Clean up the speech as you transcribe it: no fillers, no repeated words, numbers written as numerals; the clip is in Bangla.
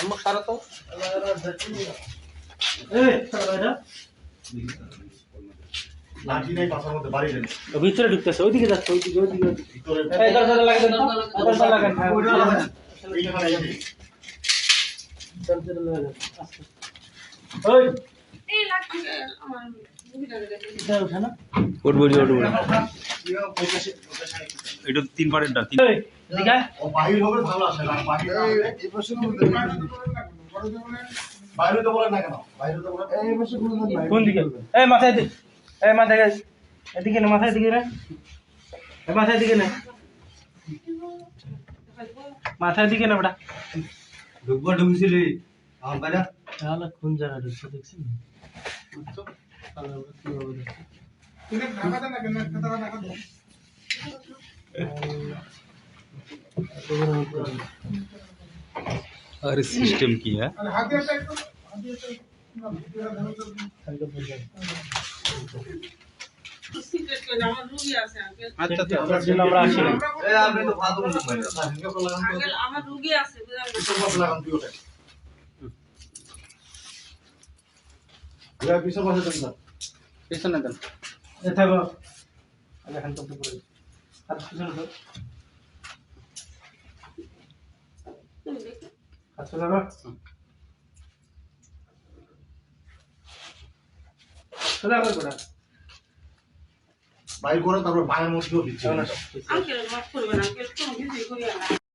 আম্মা সারা তো লাঠি নাই পাশার মধ্যে বাড়ি দেন ভিতরে ঢুকতেছে ওইদিকে যাচ্ছে ওইদিকে ভিতরে এই দরজাটা লাগিয়ে দেন তো দরজা লাগান এইখানে এই যে দরজাটা লাগান ওই এই লাঠি আমার মুভিটা দেখে এটা ওঠে না উঠবো উঠবো এই এটা 3 পারেরটা এই এদিকে ও বাহির হবে ভালো আসে না বাহির এই পাশে বাইরে তো বলেন না কেন বাইরে তো বলেন এই পাশে কোনো নাই কোন দিকে এই মাথায় দিকে এই মাথায় এদিকে না মাথায় দিকে না এই মাথায় দিকে না মাথায় দিকে না বেটা ঢুকবা ঢুকছিলি আমার বাইরে তাহলে কোন জায়গা ঢুকছে দেখছেন अरे सिस्टम की है সিক্রেট করে আমার রুগী আছে আঙ্কেল अच्छा अच्छा আমরা আসি না এই আপনি তো ফাদু না আঙ্কেল আমার রুগী আছে বুঝলেন পিছন পাশে লাগান তুই ওটা এবার পিছন পাশে দেন না পিছনে দেন এ থাকো আগে হ্যান্ড করতে পড়ে হাত পিছনে ধর হাত লাগা চলে আবার কোড়া বাইর করে তারপর বায়ের মধ্যেও দিচ্ছি আঙ্কেল মাফ করবেন আঙ্কেল কোনো কিছুই করি না